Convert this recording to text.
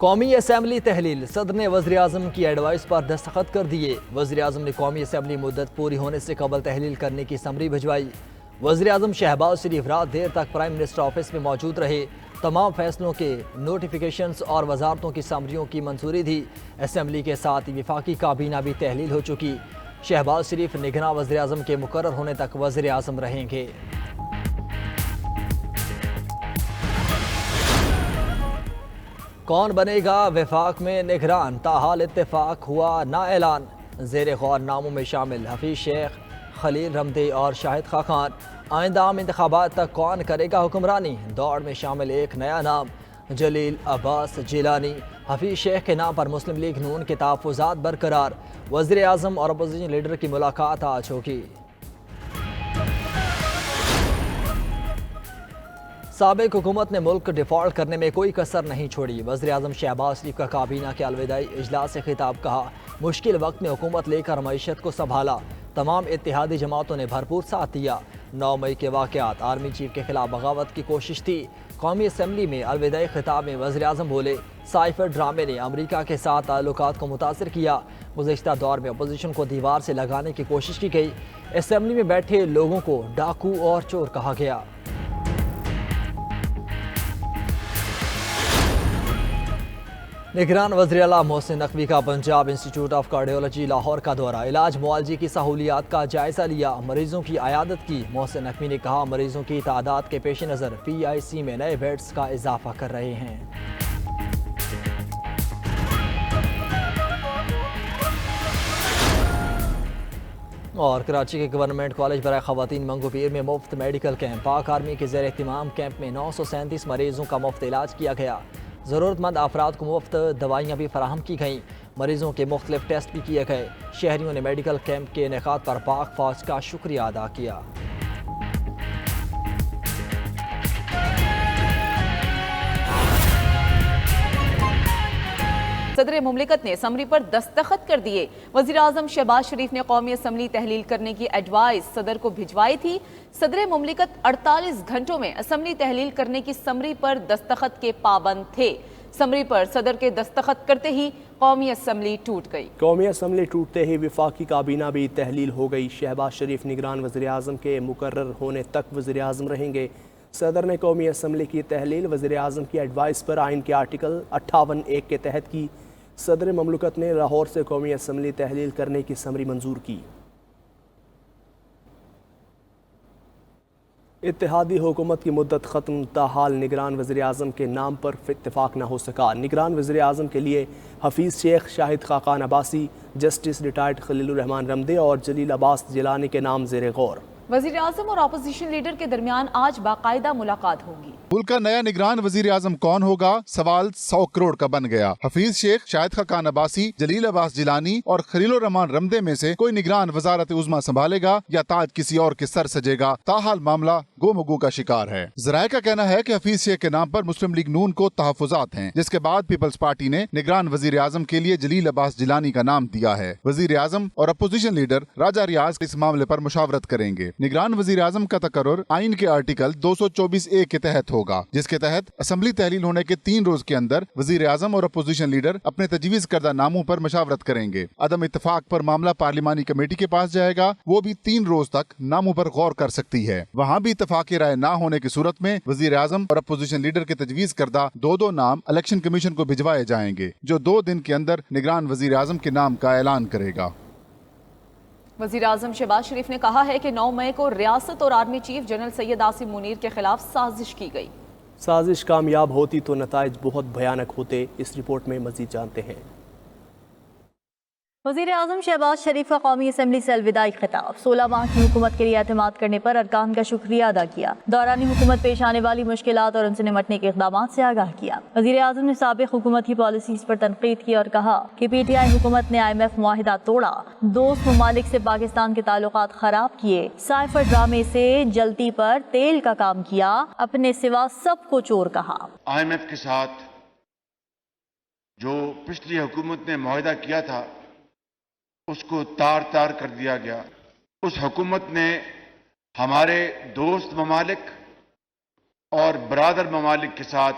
قومی اسمبلی تحلیل، صدر نے وزیر اعظم کی ایڈوائس پر دستخط کر دیے۔ وزیر اعظم نے قومی اسمبلی مدت پوری ہونے سے قبل تحلیل کرنے کی سمری بھجوائی۔ وزیر اعظم شہباز شریف رات دیر تک پرائم منسٹر آفس میں موجود رہے۔ تمام فیصلوں کے نوٹیفیکیشنز اور وزارتوں کی سمریوں کی منظوری تھی۔ اسمبلی کے ساتھ وفاقی کابینہ بھی تحلیل ہو چکی۔ شہباز شریف نگراں وزیر اعظم کے مقرر ہونے تک وزیر اعظم رہیں گے۔ کون بنے گا وفاق میں نگران؟ تاحال اتفاق ہوا نہ اعلان۔ زیر غور ناموں میں شامل حفیظ شیخ، خلیل رمدے اور شاہد خاقان۔ آئندہ عام انتخابات تک کون کرے گا حکمرانی؟ دوڑ میں شامل ایک نیا نام، جلیل عباس جیلانی۔ حفیظ شیخ کے نام پر مسلم لیگ نون کے تحفظات برقرار۔ وزیر اعظم اور اپوزیشن لیڈر کی ملاقات آج ہوگی۔ سابق حکومت نے ملک ڈیفالٹ کرنے میں کوئی کسر نہیں چھوڑی۔ وزیر اعظم شہباز شریف کا کابینہ کے الوداعی اجلاس سے خطاب، کہا مشکل وقت میں حکومت لے کر معیشت کو سنبھالا۔ تمام اتحادی جماعتوں نے بھرپور ساتھ دیا۔ 9 مئی کے واقعات، آرمی چیف کے خلاف بغاوت کی کوشش تھی۔ قومی اسمبلی میں الوداعی خطاب میں وزیر اعظم بولے، سائفر ڈرامے نے امریکہ کے ساتھ تعلقات کو متاثر کیا۔ گزشتہ دور میں اپوزیشن کو دیوار سے لگانے کی کوشش کی گئی۔ اسمبلی میں بیٹھے لوگوں کو ڈاکو اور چور کہا گیا۔ نگران وزیر اعلیٰ محسن نقوی کا Punjab institute of cardiology Lahore کا دورہ، علاج معالجے کی سہولیات کا جائزہ لیا، مریضوں کی عیادت کی۔ محسن نقوی نے کہا مریضوں کی تعداد کے پیش نظر PIC میں نئے بیڈز کا اضافہ کر رہے ہیں۔ اور کراچی کے گورنمنٹ کالج برائے خواتین منگو پیر میں مفت میڈیکل کیمپ، پاک آرمی کے زیر اہتمام کیمپ میں 937 مریضوں کا مفت علاج کیا گیا۔ ضرورت مند افراد کو مفت دوائیاں بھی فراہم کی گئیں، مریضوں کے مختلف ٹیسٹ بھی کیے گئے۔ شہریوں نے میڈیکل کیمپ کے انعقاد پر پاک فوج کا شکریہ ادا کیا۔ صدر مملکت نے اسمبلی پر دستخط کر دیے۔ وزیر اعظم شہباز شریف نے قومی اسمبلی تحلیل کرنے کی ایڈوائس صدر کو بھجوائی تھی۔ صدر مملکت 48 گھنٹوں میں اسمبلی تحلیل کرنے کی سمری پر دستخط کے پابند تھے۔ سمری پر صدر کے دستخط کرتے ہی قومی اسمبلی ٹوٹ گئی۔ قومی اسمبلی ٹوٹتے ہی وفاقی کابینہ بھی تحلیل ہو گئی۔ شہباز شریف نگران وزیر اعظم کے مقرر ہونے تک وزیر اعظم رہیں گے۔ صدر نے قومی اسمبلی کی تحلیل وزیر اعظم کی ایڈوائس پر آئین کے آرٹیکل 58(1) کے تحت کی۔ صدر مملکت نے لاہور سے قومی اسمبلی تحلیل کرنے کی سمری منظور کی۔ اتحادی حکومت کی مدت ختم، تاحال نگران وزیر اعظم کے نام پر اتفاق نہ ہو سکا۔ نگران وزیر اعظم کے لیے حفیظ شیخ، شاہد خاقان عباسی، جسٹس ریٹائرڈ خلیل الرحمان رمدے اور جلیل عباس جیلانی کے نام زیر غور۔ وزیر اعظم اور اپوزیشن لیڈر کے درمیان آج باقاعدہ ملاقات ہوگی۔ ملک کا نیا نگران وزیر اعظم کون ہوگا؟ سوال 100 کروڑ کا بن گیا۔ حفیظ شیخ، شاہد خاقان عباسی، جلیل عباس جیلانی اور خلیل الرحمان رمدے میں سے کوئی نگران وزارت عظمیٰ سنبھالے گا یا تاج کسی اور کے سر سجے گا؟ تاحال معاملہ گو مگو کا شکار ہے۔ ذرائع کا کہنا ہے کہ حفیظ شیخ کے نام پر مسلم لیگ نون کو تحفظات ہیں، جس کے بعد پیپلز پارٹی نے نگران وزیر اعظم کے لیے جلیل عباس جیلانی کا نام دیا ہے۔ وزیر اعظم اور اپوزیشن لیڈر راجہ ریاض اس معاملے پر مشاورت کریں گے۔ نگران وزیر اعظم کا تقرر آئین کے آرٹیکل 224(a) کے تحت ہوگا، جس کے تحت اسمبلی تحلیل ہونے کے 3 روز کے اندر وزیر اعظم اور اپوزیشن لیڈر اپنے تجویز کردہ ناموں پر مشاورت کریں گے۔ عدم اتفاق پر معاملہ پارلیمانی کمیٹی کے پاس جائے گا، وہ بھی 3 روز تک ناموں پر غور کر سکتی ہے۔ وہاں بھی اتفاقی رائے نہ ہونے کی صورت میں وزیر اعظم اور اپوزیشن لیڈر کے تجویز کردہ 2 نام الیکشن کمیشن کو بھجوائے جائیں گے، جو 2 دن کے اندر نگران وزیر اعظم کے نام کا اعلان کرے گا۔ وزیر اعظم شہباز شریف نے کہا ہے کہ 9 مئی کو ریاست اور army chief general Syed Asim Munir کے خلاف سازش کی گئی۔ سازش کامیاب ہوتی تو نتائج بہت بھیانک ہوتے۔ اس رپورٹ میں مزید جانتے ہیں۔ وزیر اعظم شہباز شریف کا قومی اسمبلی سے الوداعی خطاب، 16 ماہ کی حکومت کے لیے اعتماد کرنے پر ارکان کا شکریہ ادا کیا، دوران حکومت پیش آنے والی مشکلات اور ان سے نمٹنے کے اقدامات سے آگاہ کیا۔ وزیر اعظم نے سابق حکومت کی پالیسیز پر تنقید کی اور کہا کہ PTI حکومت نے IMF معاہدہ توڑا، دوست ممالک سے پاکستان کے تعلقات خراب کیے، سائفر ڈرامے سے جلتی پر تیل کا کام کیا، اپنے سوا سب کو چور کہا۔ IMF کے ساتھ جو پچھلی حکومت نے معاہدہ کیا تھا اس کو تار تار کر دیا گیا۔ اس حکومت نے ہمارے دوست ممالک اور برادر ممالک کے ساتھ